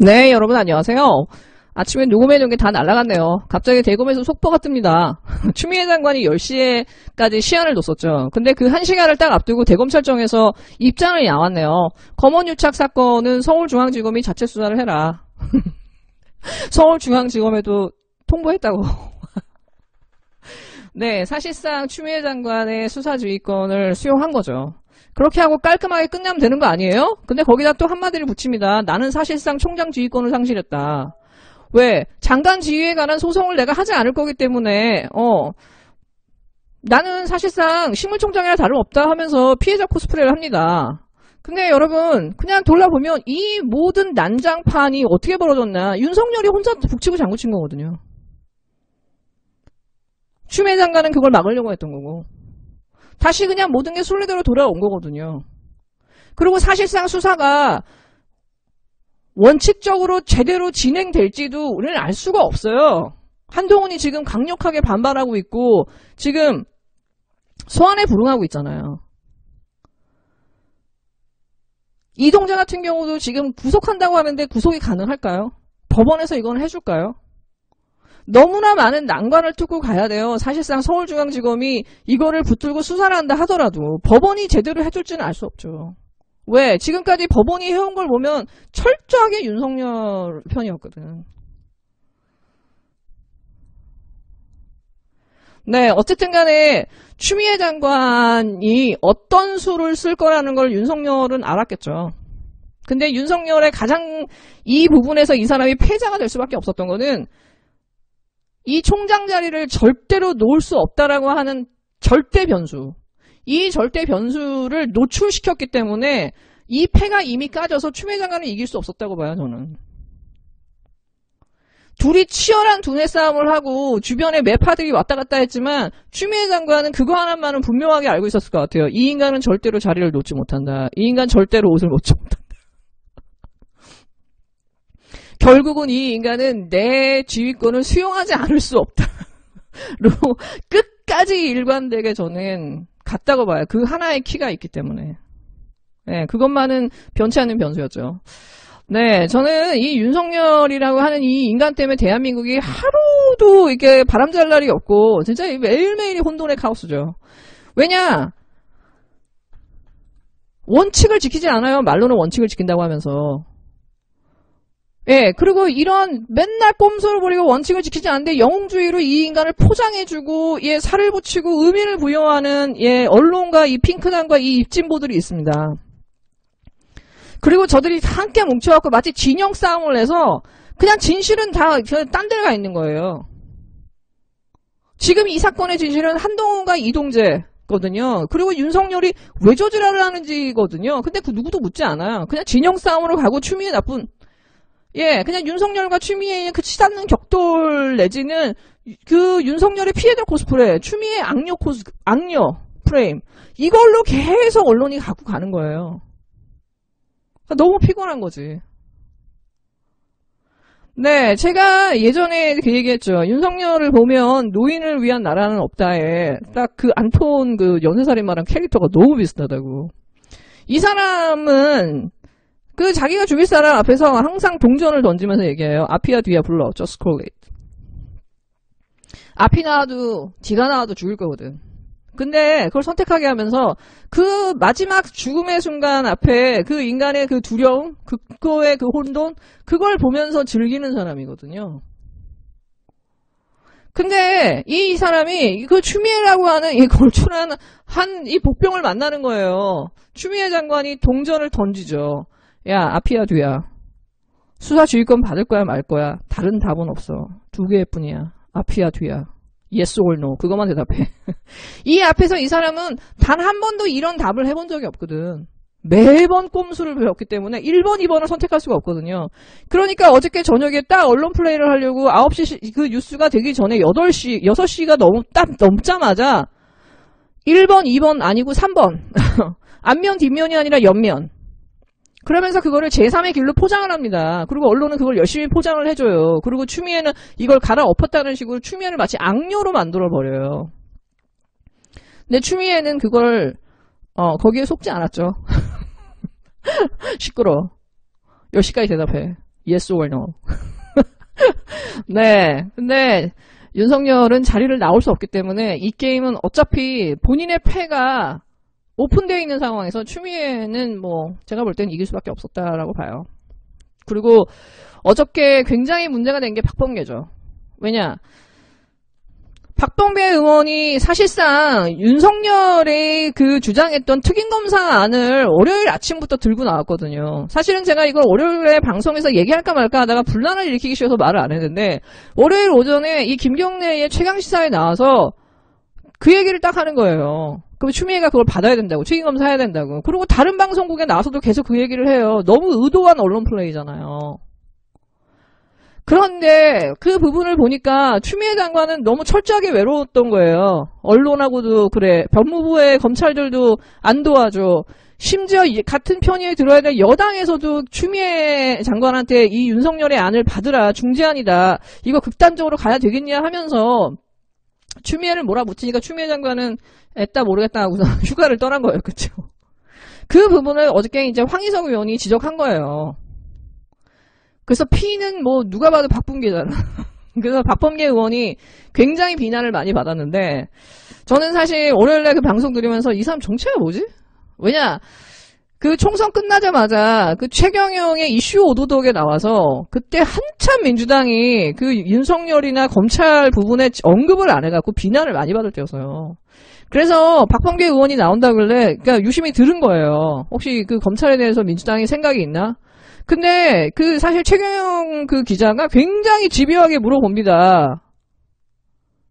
네, 여러분 안녕하세요. 아침에 녹음해놓은 게 다 날아갔네요. 갑자기 대검에서 속보가 뜹니다. 추미애 장관이 10시에까지 시한을 뒀었죠. 근데 그 1시간을 딱 앞두고 대검찰청에서 입장을 나왔네요. 검언유착 사건은 서울중앙지검이 자체 수사를 해라. 서울중앙지검에도 통보했다고. 네, 사실상 추미애 장관의 수사지휘권을 수용한 거죠. 그렇게 하고 깔끔하게 끝내면 되는 거 아니에요? 근데 거기다 또 한마디를 붙입니다. 나는 사실상 총장 지휘권을 상실했다. 왜? 장관 지휘에 관한 소송을 내가 하지 않을 거기 때문에 나는 사실상 식물총장이나 다름없다 하면서 피해자 코스프레를 합니다. 근데 여러분 그냥 돌아보면 이 모든 난장판이 어떻게 벌어졌나. 윤석열이 혼자 북치고 장구친 거거든요. 추미애 장관은 그걸 막으려고 했던 거고 다시 그냥 모든 게 순리대로 돌아온 거거든요. 그리고 사실상 수사가 원칙적으로 제대로 진행될지도 우리는 알 수가 없어요. 한동훈이 지금 강력하게 반발하고 있고 지금 소환에 불응하고 있잖아요. 이동재 같은 경우도 지금 구속한다고 하는데 구속이 가능할까요? 법원에서 이건 해줄까요? 너무나 많은 난관을 뚫고 가야 돼요. 사실상 서울중앙지검이 이거를 붙들고 수사를 한다 하더라도 법원이 제대로 해줄지는 알 수 없죠. 왜? 지금까지 법원이 해온 걸 보면 철저하게 윤석열 편이었거든. 네, 어쨌든 간에 추미애 장관이 어떤 수를 쓸 거라는 걸 윤석열은 알았겠죠. 근데 윤석열의 가장 이 부분에서 이 사람이 패자가 될 수밖에 없었던 거는 이 총장 자리를 절대로 놓을 수 없다라고 하는 절대 변수. 이 절대 변수를 노출시켰기 때문에 이 패가 이미 까져서 추미애 장관을 이길 수 없었다고 봐요, 저는. 둘이 치열한 두뇌 싸움을 하고 주변에 매파들이 왔다 갔다 했지만 추미애 장관은 그거 하나만은 분명하게 알고 있었을 것 같아요. 이 인간은 절대로 자리를 놓지 못한다. 이 인간 절대로 옷을 놓지 못한다. 결국은 이 인간은 내 지휘권을 수용하지 않을 수 없다. 로 끝까지 일관되게 저는 같다고 봐요. 그 하나의 키가 있기 때문에. 네, 그것만은 변치 않는 변수였죠. 네, 저는 이 윤석열이라고 하는 이 인간 때문에 대한민국이 하루도 이렇게 바람잘 날이 없고 진짜 매일매일이 혼돈의 카오스죠. 왜냐? 원칙을 지키지 않아요. 말로는 원칙을 지킨다고 하면서. 예, 그리고 이런 맨날 꼼수를 부리고 원칙을 지키지 않는데 영웅주의로 이 인간을 포장해주고, 예, 살을 붙이고 의미를 부여하는, 예, 언론과 이 핑크단과 이 입진보들이 있습니다. 그리고 저들이 함께 뭉쳐갖고 마치 진영 싸움을 해서 그냥 진실은 다 딴 데가 가 있는 거예요. 지금 이 사건의 진실은 한동훈과 이동재거든요. 그리고 윤석열이 왜 저지랄을 하는지거든요. 근데 그 누구도 묻지 않아요. 그냥 진영 싸움으로 가고 추미애 나쁜, 예, 그냥 윤석열과 추미애의 그 치닫는 격돌 내지는 그 윤석열의 피해자 코스프레, 추미애 악녀 프레임, 이걸로 계속 언론이 갖고 가는 거예요. 너무 피곤한 거지. 네, 제가 예전에 그 얘기했죠. 윤석열을 보면 노인을 위한 나라는 없다에 딱 그 안톤 그 연쇄살인마랑 캐릭터가 너무 비슷하다고. 이 사람은 그 자기가 죽일 사람 앞에서 항상 동전을 던지면서 얘기해요. 앞이야 뒤야 불러. Just call it. 앞이 나와도 뒤가 나와도 죽일 거거든. 근데 그걸 선택하게 하면서 그 마지막 죽음의 순간 앞에 그 인간의 그 두려움, 그거의 그 혼돈, 그걸 보면서 즐기는 사람이거든요. 근데 이 사람이 그 추미애라고 하는 이 걸출한 이 복병을 만나는 거예요. 추미애 장관이 동전을 던지죠. 야, 앞이야 뒤야. 수사 지휘권 받을 거야 말 거야. 다른 답은 없어. 두 개일 뿐이야. 앞이야 뒤야. Yes or no. 그것만 대답해. 이 앞에서 이 사람은 단 한 번도 이런 답을 해본 적이 없거든. 매번 꼼수를 배웠기 때문에 1번, 2번을 선택할 수가 없거든요. 그러니까 어저께 저녁에 딱 언론 플레이를 하려고 9시 그 뉴스가 되기 전에 6시가 넘자마자 1번, 2번 아니고 3번. 앞면, 뒷면이 아니라 옆면. 그러면서 그거를 제3의 길로 포장을 합니다. 그리고 언론은 그걸 열심히 포장을 해줘요. 그리고 추미애는 이걸 갈아엎었다는 식으로 추미애를 마치 악녀로 만들어버려요. 근데 추미애는 그걸 거기에 속지 않았죠. 시끄러워. 10시까지 대답해. Yes or no. 네. 근데 윤석열은 자리를 나올 수 없기 때문에 이 게임은 어차피 본인의 패가 오픈되어 있는 상황에서 추미애는 뭐 제가 볼 땐 이길 수밖에 없었다라고 봐요. 그리고 어저께 굉장히 문제가 된 게 박범계죠. 왜냐? 박범계 의원이 사실상 윤석열의 그 주장했던 특임검사안을 월요일 아침부터 들고 나왔거든요. 사실은 제가 이걸 월요일에 방송에서 얘기할까 말까 하다가 분란을 일으키기 싫어서 말을 안 했는데 월요일 오전에 이 김경래의 최강시사에 나와서 그 얘기를 딱 하는 거예요. 그럼 추미애가 그걸 받아야 된다고, 특임검사 해야 된다고. 그리고 다른 방송국에 나와서도 계속 그 얘기를 해요. 너무 의도한 언론 플레이잖아요. 그런데 그 부분을 보니까 추미애 장관은 너무 철저하게 외로웠던 거예요. 언론하고도 그래, 법무부의 검찰들도 안 도와줘. 심지어 같은 편의에 들어야 될 여당에서도 추미애 장관한테 이 윤석열의 안을 받으라, 중재안이다, 이거 극단적으로 가야 되겠냐 하면서 추미애를 몰아붙이니까 추미애 장관은 애따 모르겠다 하고서 휴가를 떠난 거예요. 그쵸? 그 부분을 어저께 이제 황희석 의원이 지적한 거예요. 그래서 피는 뭐 누가 봐도 박범계잖아. 그래서 박범계 의원이 굉장히 비난을 많이 받았는데 저는 사실 월요일에 그 방송 들으면서 이 사람 정체가 뭐지? 왜냐, 그 총선 끝나자마자 그 최경영의 이슈 오도독에 나와서 그때 한참 민주당이 그 윤석열이나 검찰 부분에 언급을 안 해갖고 비난을 많이 받을 때였어요. 그래서 박범계 의원이 나온다길래 그러니까 유심히 들은 거예요. 혹시 그 검찰에 대해서 민주당이 생각이 있나? 근데 그 사실 최경영 그 기자가 굉장히 집요하게 물어봅니다.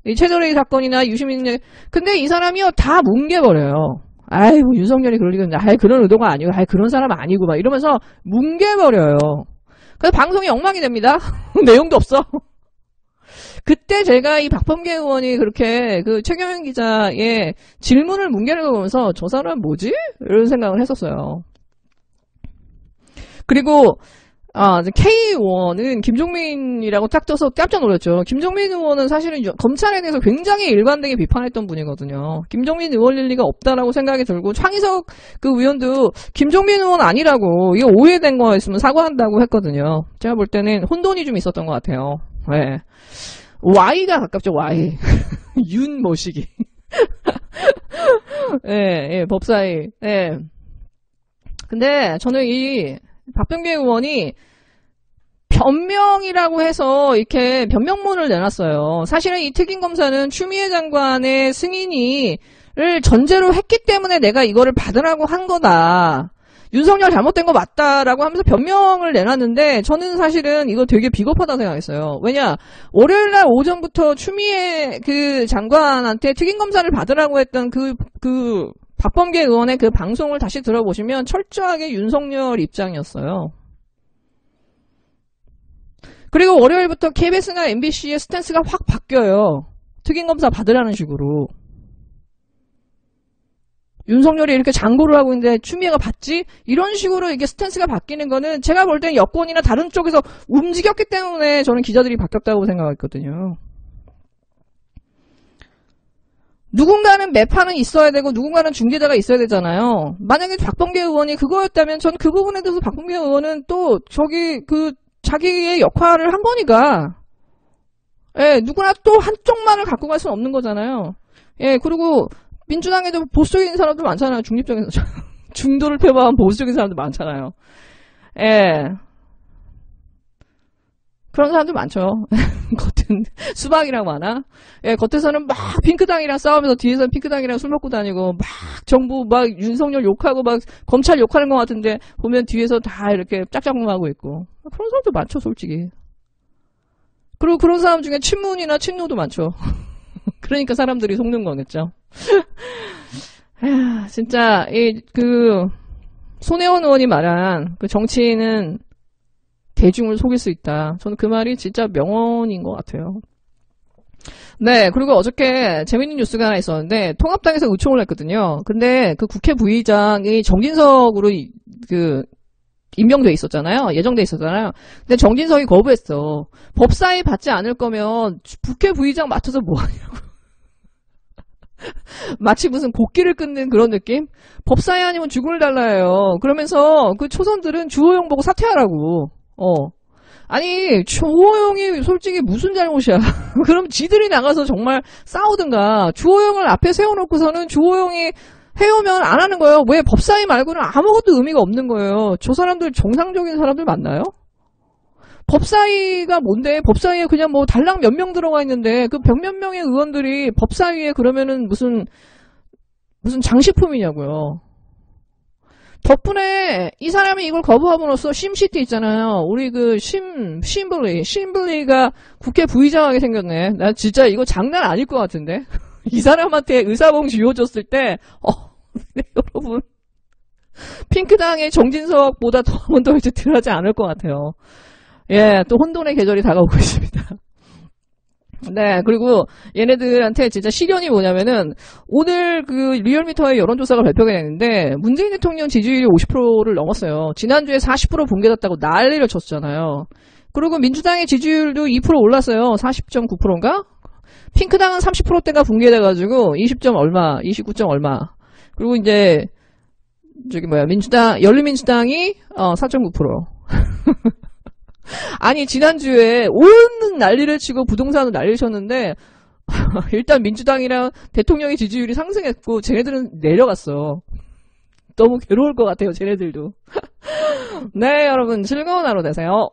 이 최저레이 사건이나 유시민, 근데 이 사람이요 다 뭉개버려요. 아이고 윤석열이 그럴 리가 없네. 아이 그런 의도가 아니고, 아이 그런 사람 아니고 막 이러면서 뭉개버려요. 그래서 방송이 엉망이 됩니다. 내용도 없어. 그때 제가 이 박범계 의원이 그렇게 그 최경영 기자의 질문을 뭉개는 거 보면서 저 사람 뭐지? 이런 생각을 했었어요. 그리고 K 의원은 김종민이라고 딱 떠서 깜짝 놀랐죠. 김종민 의원은 사실은 검찰에 대해서 굉장히 일관되게 비판했던 분이거든요. 김종민 의원일 리가 없다라고 생각이 들고 황희석 그 의원도 김종민 의원 아니라고, 이거 오해된 거 있으면 사과한다고 했거든요. 제가 볼 때는 혼돈이 좀 있었던 것 같아요. 네. Y가 가깝죠. Y. 윤 모시기. 예, 법사위. 예. 근데 저는 이 박범계 의원이 변명이라고 해서 이렇게 변명문을 내놨어요. 사실은 이 특임검사는 추미애 장관의 승인을 전제로 했기 때문에 내가 이거를 받으라고 한 거다. 윤석열 잘못된 거 맞다라고 하면서 변명을 내놨는데 저는 사실은 이거 되게 비겁하다고 생각했어요. 왜냐, 월요일날 오전부터 추미애 그 장관한테 특임검사를 받으라고 했던 그 박범계 의원의 그 방송을 다시 들어보시면 철저하게 윤석열 입장이었어요. 그리고 월요일부터 KBS나 MBC의 스탠스가 확 바뀌어요. 특임검사 받으라는 식으로. 윤석열이 이렇게 장고를 하고 있는데 추미애가 받지? 이런 식으로 이게 스탠스가 바뀌는 거는 제가 볼 땐 여권이나 다른 쪽에서 움직였기 때문에 저는 기자들이 바뀌었다고 생각했거든요. 누군가는 매파는 있어야 되고 누군가는 중재자가 있어야 되잖아요. 만약에 박범계 의원이 그거였다면 전 그 부분에 대해서 박범계 의원은 또 자기의 역할을 한 거니까, 예, 누구나 또 한쪽만을 갖고 갈 수는 없는 거잖아요. 예, 그리고 민주당에도 보수적인 사람도 많잖아요. 중립적인 중도를 표방한 보수적인 사람도 많잖아요. 예. 그런 사람도 많죠. 겉은 수박이라고 하나? 예, 겉에서는 막 핑크당이랑 싸우면서 뒤에서는 핑크당이랑 술 먹고 다니고 막 정부 막 윤석열 욕하고 막 검찰 욕하는 것 같은데 보면 뒤에서 다 이렇게 짝짝꿍하고 있고. 그런 사람도 많죠, 솔직히. 그리고 그런 사람 중에 친문이나 친노도 많죠. 그러니까 사람들이 속는 거겠죠. 진짜 손혜원 의원이 말한 그 정치인은 대중을 속일 수 있다. 저는 그 말이 진짜 명언인 것 같아요. 네, 그리고 어저께 재밌는 뉴스가 하나 있었는데 통합당에서 의총을 했거든요. 근데 그 국회 부의장이 정진석으로 임명돼 있었잖아요. 예정돼 있었잖아요. 근데 정진석이 거부했어. 법사위 받지 않을 거면 국회 부의장 맡아서 뭐 하냐고. 마치 무슨 곡기를 끊는 그런 느낌? 법사위 아니면 죽음을 달라요. 그러면서 그 초선들은 주호영 보고 사퇴하라고. 아니, 주호영이 솔직히 무슨 잘못이야. 그럼 지들이 나가서 정말 싸우든가, 주호영을 앞에 세워놓고서는 주호영이 해오면 안 하는 거예요. 왜 법사위 말고는 아무것도 의미가 없는 거예요. 저 사람들 정상적인 사람들 맞나요? 법사위가 뭔데? 법사위에 그냥 뭐 달랑 몇 명 들어가 있는데 그 몇 명의 의원들이 법사위에 그러면은 무슨 장식품이냐고요. 덕분에 이 사람이 이걸 거부함으로써 심시티 있잖아요. 우리 그 심블리가 국회 부의장하게 생겼네. 나 진짜 이거 장난 아닐 것 같은데. 이 사람한테 의사봉 쥐어줬을 때, 네, 여러분. 핑크당의 정진석보다 더 이제 덜하지 않을 것 같아요. 예, 또 혼돈의 계절이 다가오고 있습니다. 네, 그리고 얘네들한테 진짜 시련이 뭐냐면은, 오늘 그 리얼미터의 여론조사가 발표가 됐는데, 문재인 대통령 지지율이 50%를 넘었어요. 지난주에 40% 붕괴됐다고 난리를 쳤잖아요. 그리고 민주당의 지지율도 2% 올랐어요. 40.9%인가? 핑크당은 30%대가 붕괴돼가지고 20점 얼마, 29점 얼마. 그리고 이제 열린민주당이 4.9%. 아니 지난주에 온 난리를 치고 부동산을 난리를 쳤는데 일단 민주당이랑 대통령의 지지율이 상승했고 쟤네들은 내려갔어. 너무 괴로울 것 같아요, 쟤네들도. 네, 여러분 즐거운 하루 되세요.